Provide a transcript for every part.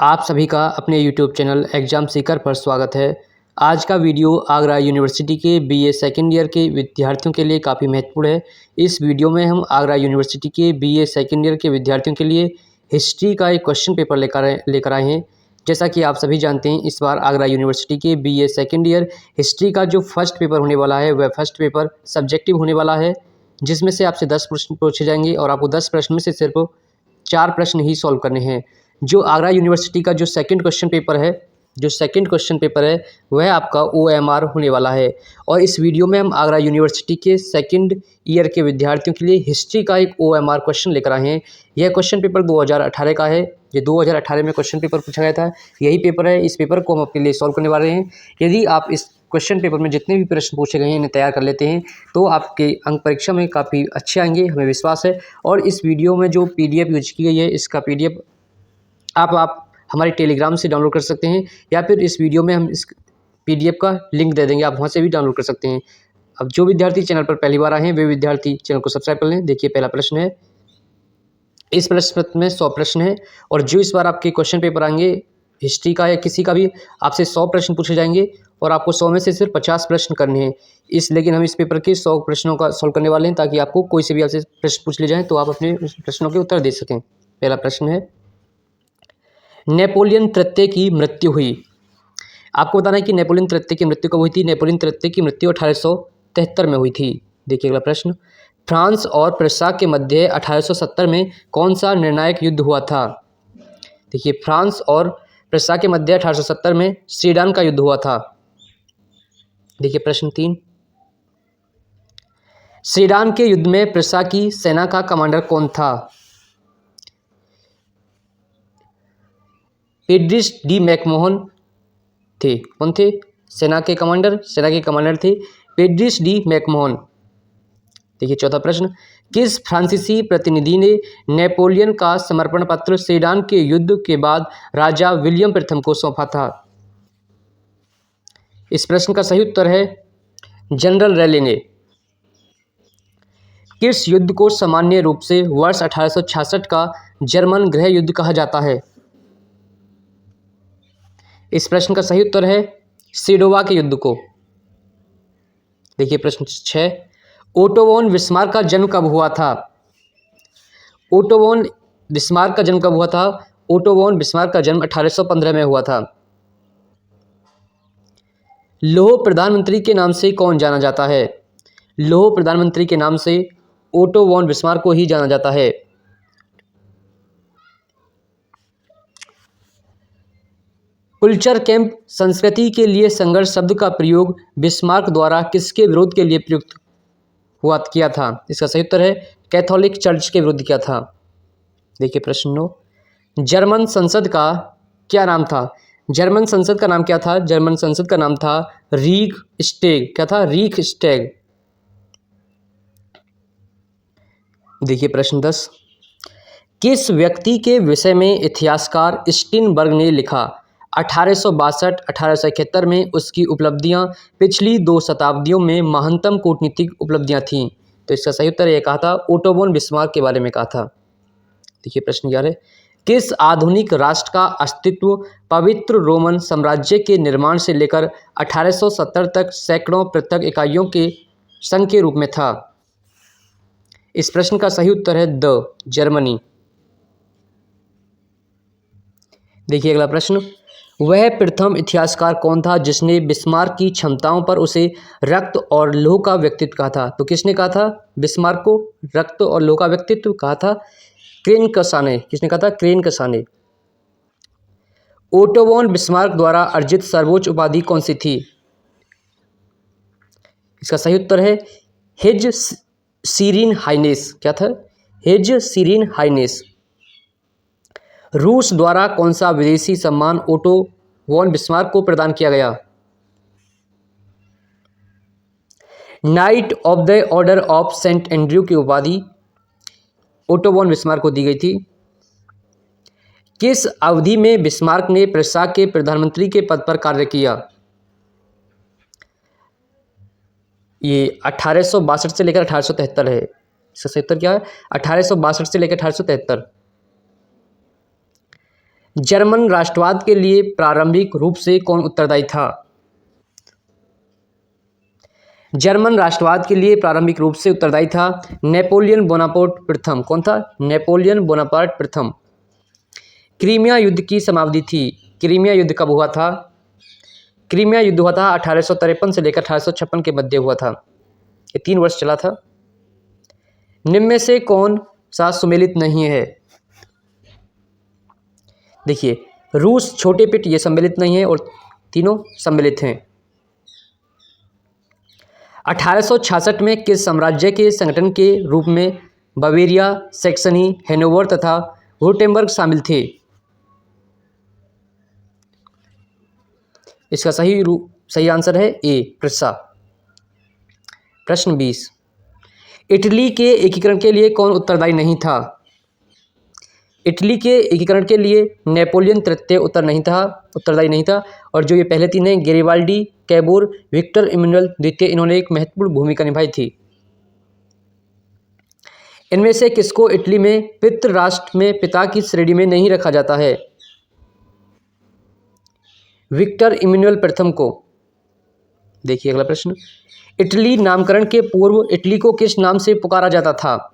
आप सभी का अपने यूट्यूब चैनल एग्ज़ाम सीकर पर स्वागत है। आज का वीडियो आगरा यूनिवर्सिटी के बीए सेकेंड ईयर के विद्यार्थियों के लिए काफ़ी महत्वपूर्ण है। इस वीडियो में हम आगरा यूनिवर्सिटी के बीए सेकेंड ईयर के विद्यार्थियों के लिए हिस्ट्री का एक क्वेश्चन पेपर लेकर आए हैं। जैसा कि आप सभी जानते हैं, इस बार आगरा यूनिवर्सिटी के बीए सेकेंड ईयर हिस्ट्री का जो फर्स्ट पेपर होने वाला है वह फर्स्ट पेपर सब्जेक्टिव होने वाला है, जिसमें से आपसे 10 प्रश्न पूछे जाएंगे और आपको 10 प्रश्न में से सिर्फ 4 प्रश्न ही सॉल्व करने हैं। जो आगरा यूनिवर्सिटी का जो सेकंड क्वेश्चन पेपर है वह आपका OMR होने वाला है। और इस वीडियो में हम आगरा यूनिवर्सिटी के सेकंड ईयर के विद्यार्थियों के लिए हिस्ट्री का एक OMR क्वेश्चन लेकर आए हैं। यह क्वेश्चन पेपर 2018 का है। ये 2018 में क्वेश्चन पेपर पूछा गया था, यही पेपर है। इस पेपर को हम आपके लिए सॉल्व करने वाले हैं। यदि आप इस क्वेश्चन पेपर में जितने भी प्रश्न पूछे गए हैं इन्हें तैयार कर लेते हैं तो आपके अंक परीक्षा में काफ़ी अच्छे आएंगे, हमें विश्वास है। और इस वीडियो में जो PDF यूज की गई है, इसका PDF आप हमारे टेलीग्राम से डाउनलोड कर सकते हैं, या फिर इस वीडियो में हम इस PDF का लिंक दे देंगे, आप वहाँ से भी डाउनलोड कर सकते हैं। अब जो विद्यार्थी चैनल पर पहली बार आए हैं वे विद्यार्थी चैनल को सब्सक्राइब कर लें। देखिए, पहला प्रश्न है। इस प्रश्न में 100 प्रश्न है और जो इस बार आपके क्वेश्चन पेपर आएंगे हिस्ट्री का या किसी का भी, आपसे 100 प्रश्न पूछे जाएंगे और आपको 100 में से सिर्फ 50 प्रश्न करने हैं। लेकिन हम इस पेपर के 100 प्रश्नों का सॉल्व करने वाले हैं, ताकि आपको कोई से भी आपसे प्रश्न पूछ ले जाए तो आप अपने उस प्रश्नों के उत्तर दे सकें। पहला प्रश्न है, नेपोलियन तृतीय की मृत्यु हुई। आपको बताना है कि नेपोलियन तृतीय की मृत्यु कब हुई थी। नेपोलियन तृतीय की मृत्यु 1873 में हुई थी। देखिए अगला प्रश्न, फ्रांस और प्रशा के मध्य 1870 में कौन सा निर्णायक युद्ध हुआ था। देखिए, फ्रांस और प्रशा के मध्य 1870 में सीडान का युद्ध हुआ था। देखिए प्रश्न 3, सीडान के युद्ध में प्रशा की सेना का कमांडर कौन था। पेड्रिस डी मैकमोहन थे। कौन थे? सेना के कमांडर थे पेड्रिस डी मैकमोहन। देखिए चौथा प्रश्न, किस फ्रांसीसी प्रतिनिधि ने नेपोलियन का समर्पण पत्र सेडान के युद्ध के बाद राजा विलियम प्रथम को सौंपा था। इस प्रश्न का सही उत्तर है जनरल रैले ने। किस युद्ध को सामान्य रूप से वर्ष 1866 का जर्मन गृह युद्ध कहा जाता है। इस प्रश्न का सही उत्तर है सीडोवा के युद्ध को। देखिए प्रश्न 6, ओटो वॉन बिस्मार्क का जन्म कब हुआ था। ओटो वॉन बिस्मार्क का जन्म कब हुआ था। ओटो वॉन बिस्मार्क का जन्म 1815 में हुआ था। लौह प्रधानमंत्री के नाम से कौन जाना जाता है। लौह प्रधानमंत्री के नाम से ओटो वॉन बिस्मार्क को ही जाना जाता है। कुल्चर कैंप संस्कृति के लिए संघर्ष शब्द का प्रयोग बिस्मार्क द्वारा किसके विरोध के लिए प्रयुक्त किया था। इसका सही उत्तर है कैथोलिक चर्च के विरुद्ध किया था। देखिए प्रश्न 9, जर्मन संसद का क्या नाम था। जर्मन संसद का नाम क्या था। जर्मन संसद का नाम था रीखस्टैग। क्या था? रीखस्टैग। देखिए प्रश्न 10, किस व्यक्ति के विषय में इतिहासकार स्टीनबर्ग ने लिखा। 1862-1871 में उसकी उपलब्धियां पिछली 2 शताब्दियों में महानतम कूटनीतिक उपलब्धियां थीं। तो इसका सही उत्तर यह कहा था, ओटो वॉन बिस्मार्क के बारे में कहा था। देखिए प्रश्न 11, किस आधुनिक राष्ट्र का अस्तित्व पवित्र रोमन साम्राज्य के निर्माण से लेकर 1870 तक सैकड़ों पृथक इकाइयों के संघ के रूप में था। इस प्रश्न का सही उत्तर है जर्मनी। देखिए अगला प्रश्न, वह प्रथम इतिहासकार कौन था जिसने बिस्मार्क की क्षमताओं पर उसे रक्त और लौह का व्यक्तित्व कहा था। तो किसने कहा था बिस्मार्क को रक्त और लौह का व्यक्तित्व कहा था। क्रेनकसा ने। किसने कहा था? क्रेनकसा ने। ओटो वॉन बिस्मार्क द्वारा अर्जित सर्वोच्च उपाधि कौन सी थी। इसका सही उत्तर है हिज सीरीन हाइनेस। क्या था? His serene highness. रूस द्वारा कौन सा विदेशी सम्मान ओटो वॉन बिस्मार्क को प्रदान किया गया। Knight of the order of Saint Andrew की उपाधि ओटो वॉन बिस्मार्क को दी गई थी। किस अवधि में बिस्मार्क ने प्रशा के प्रधानमंत्री के पद पर कार्य किया। ये 1862 से लेकर 1873 है। इसका सही उत्तर क्या है? 1862 से लेकर 1873। जर्मन राष्ट्रवाद के लिए प्रारंभिक रूप से कौन उत्तरदायी था? जर्मन राष्ट्रवाद के लिए प्रारंभिक रूप से उत्तरदायी था नेपोलियन बोनापार्ट प्रथम। कौन था? नेपोलियन बोनापार्ट प्रथम। क्रीमिया युद्ध की समाप्ति थी। क्रीमिया युद्ध कब हुआ था? क्रीमिया युद्ध हुआ था 1853 से लेकर 1856 के मध्य हुआ था। ये 3 वर्ष चला था। निम्न में से कौन सा सुमेलित नहीं है? देखिए, रूस, छोटे पिट ये सम्मिलित नहीं है और तीनों सम्मिलित हैं। 1866 में किस साम्राज्य के संगठन के रूप में बवेरिया, सैक्सनी, हैनोवर तथा वुर्टेम्बर्ग शामिल थे? इसका सही आंसर है ए, प्रिस्सा। प्रश्न 20, इटली के एकीकरण के लिए कौन उत्तरदायी नहीं था? इटली के एकीकरण के लिए नेपोलियन तृतीय उत्तरदायी नहीं था। और जो ये पहले 3 हैं, गैरिबाल्डी, कैबूर, विक्टर इमैनुएल द्वितीय, इन्होंने एक महत्वपूर्ण भूमिका निभाई थी। इनमें से किसको इटली में पितृ राष्ट्र में पिता की श्रेणी में नहीं रखा जाता है? विक्टर इमैनुएल प्रथम को। देखिए अगला प्रश्न, इटली नामकरण के पूर्व इटली को किस नाम से पुकारा जाता था?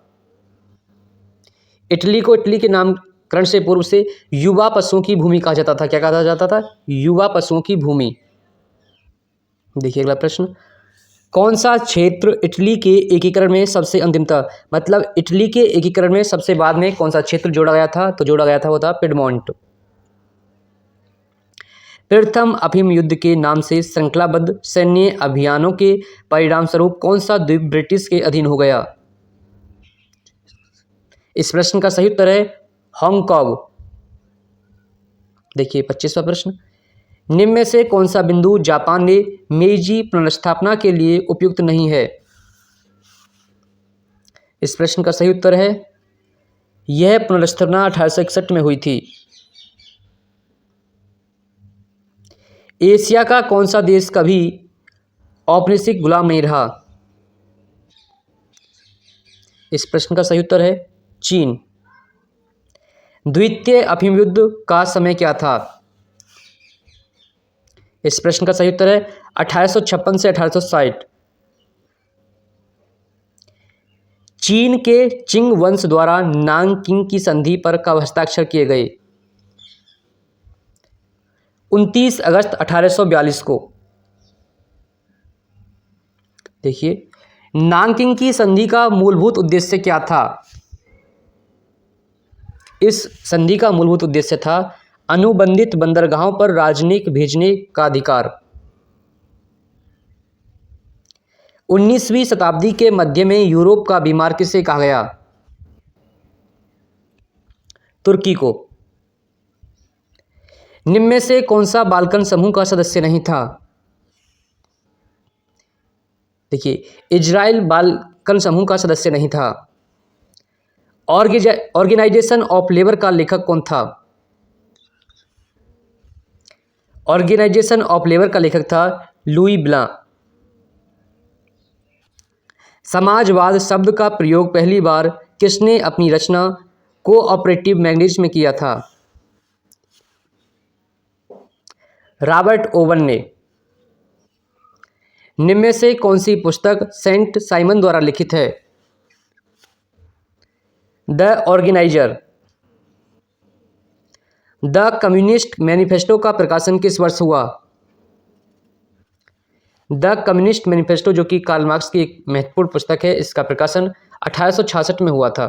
इटली को इटली के नामकरण से पूर्व से युवा पशुओं की भूमि कहा जाता था। क्या कहा जाता था? युवा पशुओं की भूमि। देखिए अगला प्रश्न, कौन सा क्षेत्र इटली के एकीकरण में सबसे अंतिम था? मतलब इटली के एकीकरण में सबसे बाद में कौन सा क्षेत्र जोड़ा गया था? तो जोड़ा गया था वो था पिडमोंट। प्रथम अफीम युद्ध के नाम से श्रृंखलाबद्ध सैन्य अभियानों के परिणाम स्वरूप कौन सा द्वीप ब्रिटिश के अधीन हो गया? इस प्रश्न का सही उत्तर है हांगकांग। देखिए 25वां प्रश्न, निम्न में से कौन सा बिंदु जापान ने मेइजी पुनर्स्थापना के लिए उपयुक्त नहीं है? इस प्रश्न का सही उत्तर है यह पुनर्स्थापना 1861 में हुई थी। एशिया का कौन सा देश कभी औपनिवेशिक गुलाम नहीं रहा? इस प्रश्न का सही उत्तर है चीन। द्वितीय अफीम युद्ध का समय क्या था? इस प्रश्न का सही उत्तर है 1856 से 1860। चीन के चिंग वंश द्वारा नानकिंग की संधि पर कब हस्ताक्षर किए गए? 29 अगस्त 1842 को। देखिए, नानकिंग की संधि का मूलभूत उद्देश्य क्या था? इस संधि का मूलभूत उद्देश्य था अनुबंधित बंदरगाहों पर राजनयिक भेजने का अधिकार। 19वीं शताब्दी के मध्य में यूरोप का बीमार किसे कहा गया? तुर्की को। निम्न में से कौन सा बाल्कन समूह का सदस्य नहीं था? देखिए, इजराइल बाल्कन समूह का सदस्य नहीं था। ऑर्गेनाइजेशन ऑफ लेबर का लेखक कौन था? ऑर्गेनाइजेशन ऑफ लेबर का लेखक था लुई ब्लां। समाजवाद शब्द का प्रयोग पहली बार किसने अपनी रचना कोऑपरेटिव मैगनीज में किया था? रॉबर्ट ओवन ने। निम्न में से कौन सी पुस्तक सेंट साइमन द्वारा लिखित है? The organiser. The communist manifesto का प्रकाशन किस वर्ष हुआ? द कम्युनिस्ट मैनिफेस्टो, जो कि कार्ल मार्क्स की एक महत्वपूर्ण पुस्तक है, इसका प्रकाशन 1866 में हुआ था।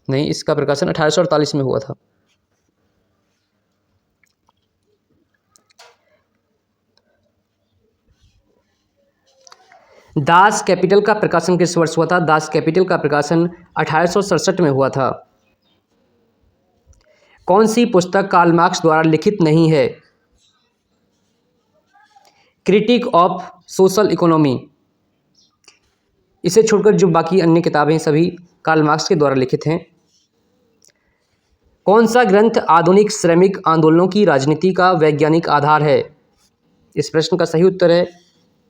नहीं, इसका प्रकाशन 1848 में हुआ था। दास कैपिटल का प्रकाशन किस वर्ष हुआ था? दास कैपिटल का प्रकाशन 1867 में हुआ था। कौन सी पुस्तक कार्ल मार्क्स द्वारा लिखित नहीं है? Critic of social economy. इसे छोड़कर जो बाकी अन्य किताबें सभी कार्ल मार्क्स के द्वारा लिखित हैं। कौन सा ग्रंथ आधुनिक श्रमिक आंदोलनों की राजनीति का वैज्ञानिक आधार है? इस प्रश्न का सही उत्तर है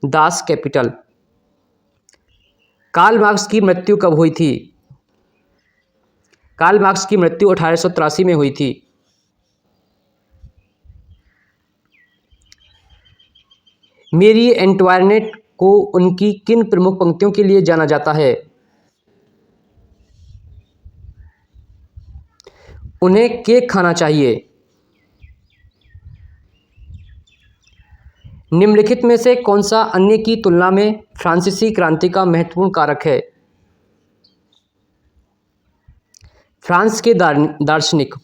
दास कैपिटल। कार्ल मार्क्स की मृत्यु कब हुई थी? कार्ल मार्क्स की मृत्यु 1883 में हुई थी। मेरी एंटवायनेट को उनकी किन प्रमुख पंक्तियों के लिए जाना जाता है? उन्हें केक खाना चाहिए। निम्नलिखित में से कौन सा अन्य की तुलना में फ्रांसीसी क्रांति का महत्वपूर्ण कारक है? फ्रांस के दार्शनिक।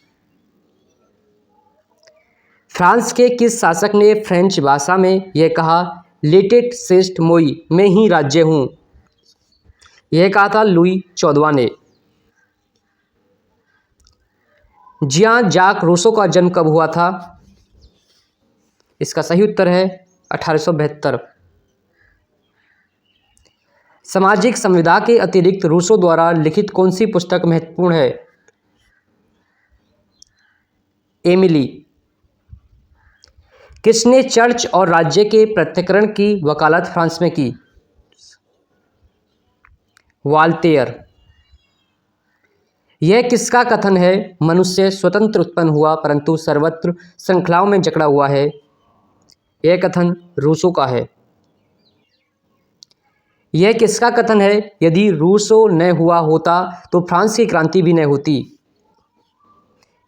फ्रांस के किस शासक ने फ्रेंच भाषा में यह कहा, लेटेट सेस्ट मोई, मैं ही राज्य हूं? यह कहा था लुई 14वां ने। जियां जाक रूसो का जन्म कब हुआ था? इसका सही उत्तर है 1872। सामाजिक संविदा के अतिरिक्त रूसो द्वारा लिखित कौन सी पुस्तक महत्वपूर्ण है? एमिली। किसने चर्च और राज्य के पृथक्करण की वकालत फ्रांस में की? वाल्टेयर। यह किसका कथन है, मनुष्य स्वतंत्र उत्पन्न हुआ परंतु सर्वत्र श्रृंखलाओं में जकड़ा हुआ है? यह कथन रूसो का है। यह किसका कथन है, यदि रूसो न हुआ होता तो फ्रांस की क्रांति भी न होती?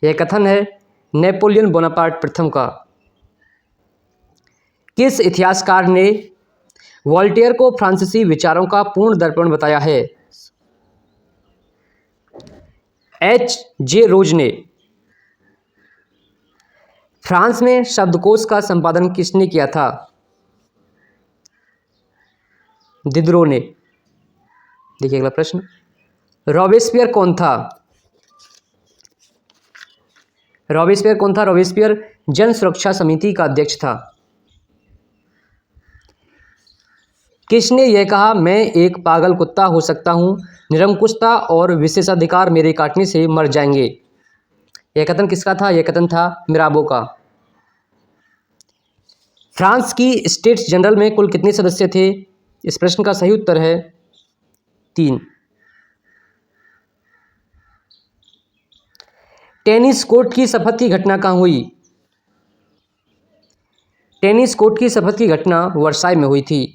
यह कथन है नेपोलियन बोनापार्ट प्रथम का। किस इतिहासकार ने वॉल्टेयर को फ्रांसीसी विचारों का पूर्ण दर्पण बताया है? H.J. रोज ने। फ्रांस में शब्दकोश का संपादन किसने किया था? दिदरो ने। देखिए अगला प्रश्न, रॉबेस्पियर कौन था? रॉबेस्पियर जन सुरक्षा समिति का अध्यक्ष था। किसने यह कहा, मैं एक पागल कुत्ता हो सकता हूं, निरंकुशता और विशेषाधिकार मेरे काटने से मर जाएंगे? यह कथन किसका था? यह कथन था मिराबो का। फ्रांस की स्टेट्स जनरल में कुल कितने सदस्य थे? इस प्रश्न का सही उत्तर है 3। टेनिस कोर्ट की शपथ की घटना कहाँ हुई? टेनिस कोर्ट की शपथ की घटना वर्साई में हुई थी।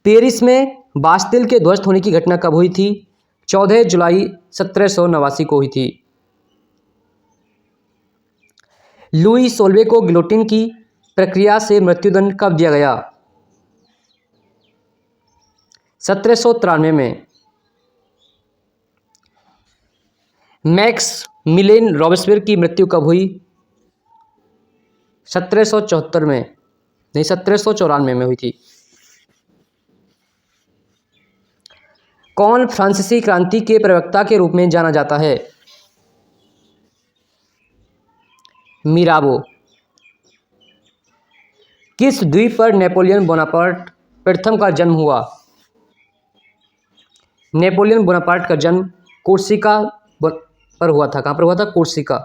पेरिस में बास्तिल के ध्वस्त होने की घटना कब हुई थी? 14 जुलाई 1789 को हुई थी। लुई 16वें को गिलोटिन की प्रक्रिया से मृत्युदंड कब दिया गया? 1793 में। मैक्स मिलेन रॉबेस्पियर की मृत्यु कब हुई? 1774 में, नहीं 1794 में हुई थी। कौन फ्रांसीसी क्रांति के प्रवक्ता के रूप में जाना जाता है? मिराबो। किस द्वीप पर नेपोलियन बोनापार्ट प्रथम का जन्म हुआ? नेपोलियन बोनापार्ट का जन्म कोर्सिका पर हुआ था। कहां पर हुआ था? कोर्सिका।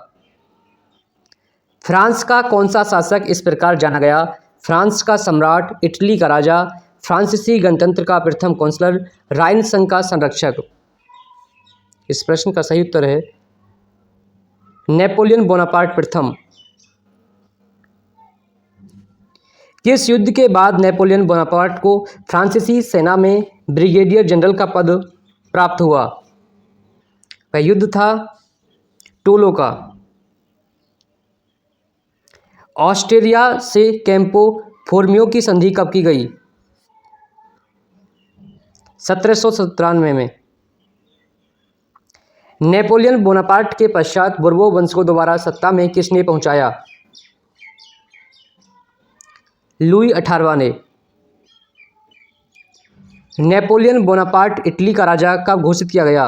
फ्रांस का कौन सा शासक इस प्रकार जाना गया, फ्रांस का सम्राट, इटली का राजा, फ्रांसीसी गणतंत्र का प्रथम काउंसलर, राइन संघ का संरक्षक? इस प्रश्न का सही उत्तर है नेपोलियन बोनापार्ट प्रथम। किस युद्ध के बाद नेपोलियन बोनापार्ट को फ्रांसीसी सेना में ब्रिगेडियर जनरल का पद प्राप्त हुआ? वह युद्ध था टोलो का। ऑस्ट्रिया से कैंपो फोर्मियो की संधि कब की गई? 1797 में। नेपोलियन बोनापार्ट के पश्चात बुर्बो वंश को दोबारा सत्ता में किसने पहुंचाया? लुई 18वां ने। नेपोलियन बोनापार्ट इटली का राजा कब घोषित किया गया?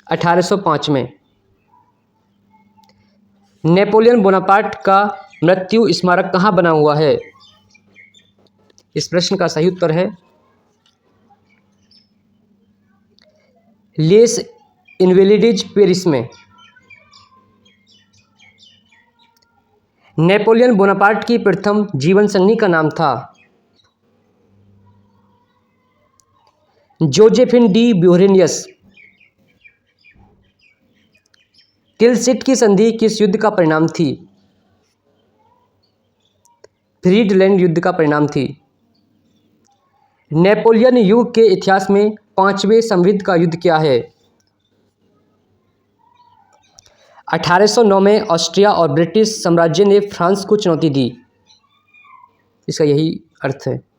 1805 में। नेपोलियन बोनापार्ट का मृत्यु स्मारक कहाँ बना हुआ है? इस प्रश्न का सही उत्तर है लेस इनवेलिडीज पेरिस में। नेपोलियन बोनापार्ट की प्रथम जीवन संगी का नाम था जोजेफिन डी ब्यूरेनियस। टिलसिट की संधि किस युद्ध का परिणाम थी? फ्रीडलैंड युद्ध का परिणाम थी। नेपोलियन युग के इतिहास में पांचवें समृद्ध का युद्ध क्या है? 1809 में ऑस्ट्रिया और ब्रिटिश साम्राज्य ने फ्रांस को चुनौती दी। इसका यही अर्थ है।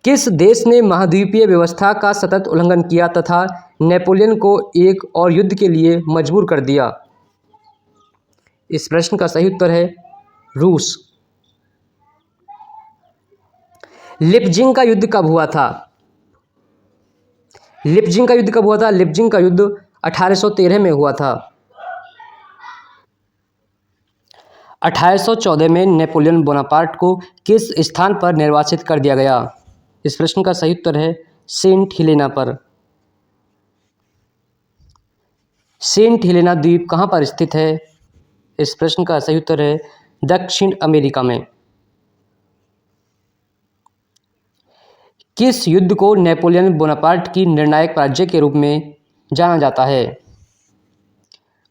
किस देश ने महाद्वीपीय व्यवस्था का सतत उल्लंघन किया तथा नेपोलियन को एक और युद्ध के लिए मजबूर कर दिया? इस प्रश्न का सही उत्तर है रूस। लिपजिंग का युद्ध कब हुआ था? लिपजिंग का युद्ध कब हुआ था? लिपजिंग का युद्ध 1813 में हुआ था। 1814 में नेपोलियन बोनापार्ट को किस स्थान पर निर्वासित कर दिया गया? इस प्रश्न का सही उत्तर है सेंट हिलेना पर। सेंट हिलेना द्वीप कहाँ पर स्थित है? इस प्रश्न का सही उत्तर है दक्षिण अमेरिका में। किस युद्ध को नेपोलियन बोनापार्ट की निर्णायक पराजय के रूप में जाना जाता है?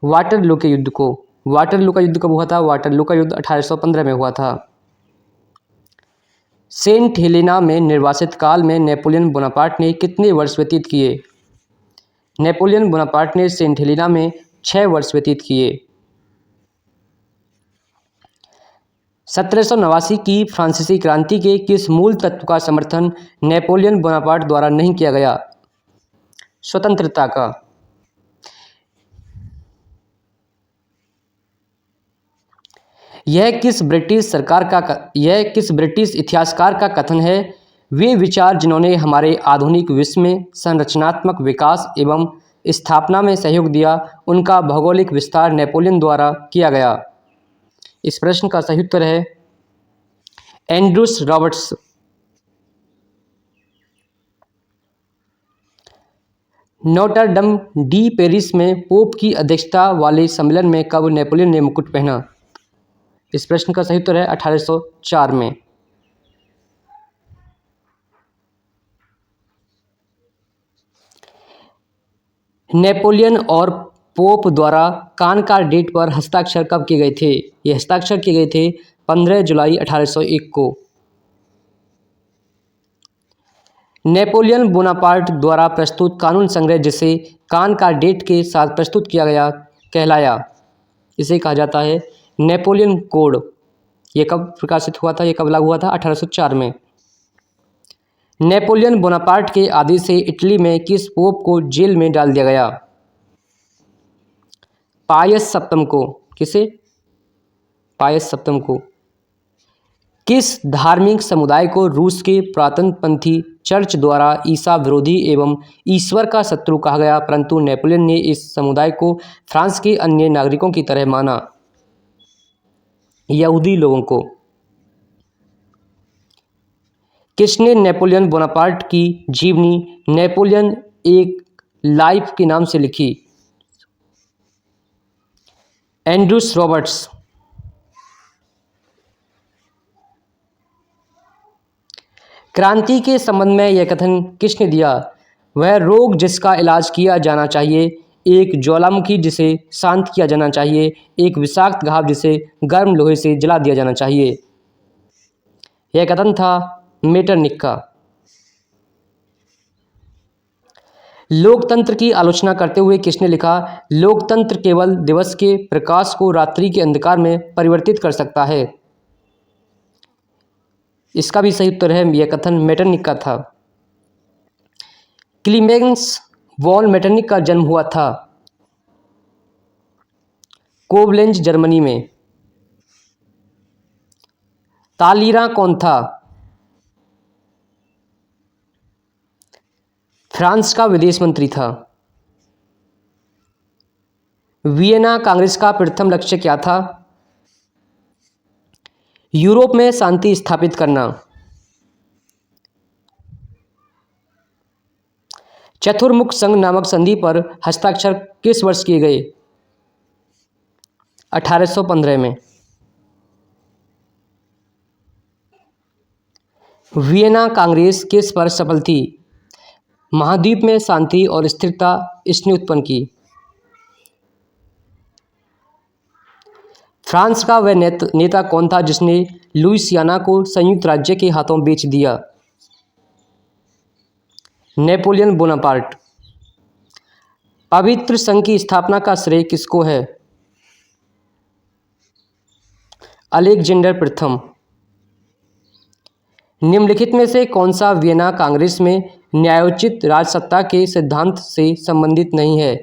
वाटरलू के युद्ध को। वाटरलू का युद्ध कब हुआ था? वाटरलू का युद्ध 1815 में हुआ था। सेंट हेलेना में निर्वासित काल में नेपोलियन बोनापार्ट ने कितने वर्ष व्यतीत किए? नेपोलियन बोनापार्ट ने सेंट हेलेना में 6 वर्ष व्यतीत किए। 1789 की फ्रांसीसी क्रांति के किस मूल तत्व का समर्थन नेपोलियन बोनापार्ट द्वारा नहीं किया गया? स्वतंत्रता का। यह किस ब्रिटिश इतिहासकार का कथन है? वे विचार जिन्होंने हमारे आधुनिक विश्व में संरचनात्मक विकास एवं स्थापना में सहयोग दिया, उनका भौगोलिक विस्तार नेपोलियन द्वारा किया गया। इस प्रश्न का सही उत्तर है एंड्रूस रॉबर्ट्स। नोटर-डम डी पेरिस में पोप की अध्यक्षता वाले सम्मेलन में कब नेपोलियन ने मुकुट पहना? इस प्रश्न का सही उत्तर है 1804 में। नेपोलियन और पोप द्वारा कानकॉर्डेट पर हस्ताक्षर कब किए गए थे? ये हस्ताक्षर किए गए थे 15 जुलाई 1801 को। नेपोलियन बोनापार्ट द्वारा प्रस्तुत कानून संग्रह जिसे कानकॉर्डेट के साथ प्रस्तुत किया गया कहलाया। इसे कहा जाता है नेपोलियन कोड। ये कब प्रकाशित हुआ था? ये कब लागू हुआ था? 1804 में। नेपोलियन बोनापार्ट के आदेश से इटली में किस पोप को जेल में डाल दिया गया? पायस सप्तम को। किसे? पायस सप्तम को। किस धार्मिक समुदाय को रूस के पुरातनपंथी चर्च द्वारा ईसा विरोधी एवं ईश्वर का शत्रु कहा गया, परंतु नेपोलियन ने इस समुदाय को फ्रांस के अन्य नागरिकों की तरह माना? यहूदी लोगों को। किसने नेपोलियन बोनापार्ट की जीवनी नेपोलियन एक लाइफ के नाम से लिखी? Andrews Roberts. क्रांति के संबंध में यह कथन किसने दिया? वह रोग जिसका इलाज किया जाना चाहिए, एक ज्वालामुखी जिसे शांत किया जाना चाहिए, एक विषाक्त घाव जिसे गर्म लोहे से जला दिया जाना चाहिए। यह कथन था मेटरनिक का। लोकतंत्र की आलोचना करते हुए किसने लिखा? लोकतंत्र केवल दिवस के प्रकाश को रात्रि के अंधकार में परिवर्तित कर सकता है। इसका भी सही उत्तर है, यह कथन मेटरनिक का था। क्लीमेंस वॉन मेटरनिक का जन्म हुआ था कोबलेंज जर्मनी में। तालीरा कौन था? फ्रांस का विदेश मंत्री था। वियना कांग्रेस का प्रथम लक्ष्य क्या था? यूरोप में शांति स्थापित करना। चतुर्मुख संघ नामक संधि पर हस्ताक्षर किस वर्ष किए गए? 1815 में। वियना कांग्रेस किस पर सफल थी? महाद्वीप में शांति और स्थिरता इसने उत्पन्न की। फ्रांस का वह नेता कौन था जिसने लुइसियाना को संयुक्त राज्य के हाथों बेच दिया? Napoleon Bonaparte. पवित्र संघ की स्थापना का श्रेय किसको है? अलेक्जेंडर प्रथम। निम्नलिखित में से कौन सा वियना कांग्रेस में न्यायोचित राजसत्ता के सिद्धांत से संबंधित नहीं है?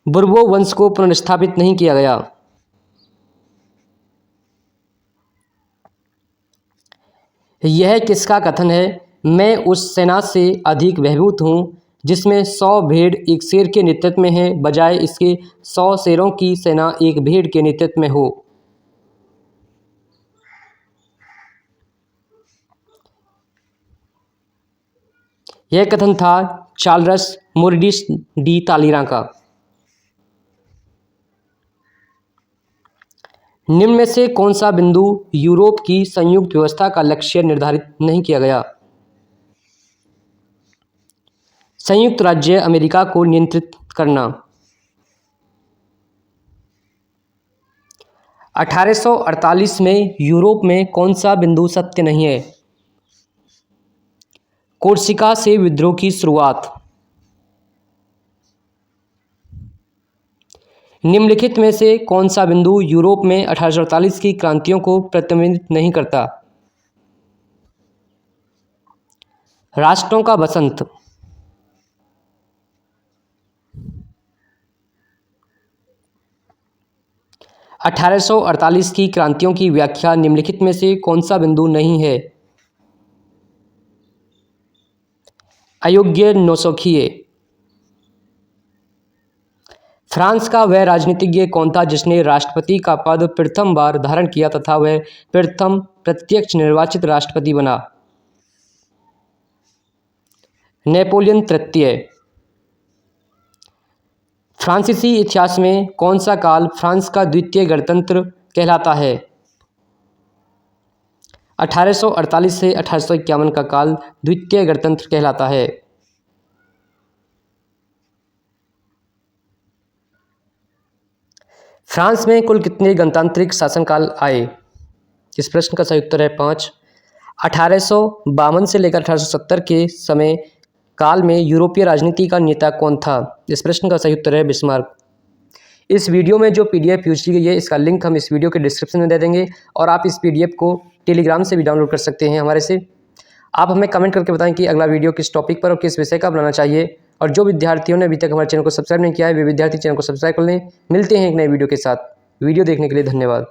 बुर्बो वंश को पुनर्स्थापित नहीं किया गया। यह किसका कथन है? मैं उस सेना से अधिक भयभीत हूँ जिसमें 100 भेड़ एक शेर के नेतृत्व में है, बजाय इसके 100 शेरों की सेना एक भेड़ के नेतृत्व में हो। यह कथन था चार्ल्स मोरिस डी तालीरा का। निम्न में से कौन सा बिंदु यूरोप की संयुक्त व्यवस्था का लक्ष्य निर्धारित नहीं किया गया? संयुक्त राज्य अमेरिका को नियंत्रित करना। 1848 में यूरोप में कौन सा बिंदु सत्य नहीं है? कोर्सिका से विद्रोह की शुरुआत। निम्नलिखित में से कौन सा बिंदु यूरोप में 1848 की क्रांतियों को प्रतिबिंबित नहीं करता? राष्ट्रों का बसंत। अठारह सौ 1848 की क्रांतियों की व्याख्या निम्नलिखित में से कौन सा बिंदु नहीं है? अयोग्य नौसखिए। फ्रांस का वह राजनीतिज्ञ कौन था जिसने राष्ट्रपति का पद प्रथम बार धारण किया तथा वह प्रथम प्रत्यक्ष निर्वाचित राष्ट्रपति बना? नेपोलियन तृतीय। फ्रांसीसी इतिहास में कौन सा काल फ्रांस का द्वितीय गणतंत्र कहलाता है? 1848 से 1851 का काल द्वितीय गणतंत्र कहलाता है। फ्रांस में कुल कितने गणतांत्रिक शासनकाल आए? इस प्रश्न का सही उत्तर है 5। 1852 से लेकर 1870 के समय काल में यूरोपीय राजनीति का नेता कौन था? इस प्रश्न का सही उत्तर है बिस्मार्क। इस वीडियो में जो PDF यूज की गई है इसका लिंक हम इस वीडियो के डिस्क्रिप्शन में दे देंगे और आप इस PDF को टेलीग्राम से भी डाउनलोड कर सकते हैं हमारे से। आप हमें कमेंट करके बताएं कि अगला वीडियो किस टॉपिक पर और किस विषय का बनाना चाहिए। और जो विद्यार्थियों ने अभी तक हमारे चैनल को सब्सक्राइब नहीं किया है वे विद्यार्थी चैनल को सब्सक्राइब कर लें। मिलते हैं एक नए वीडियो के साथ। वीडियो देखने के लिए धन्यवाद।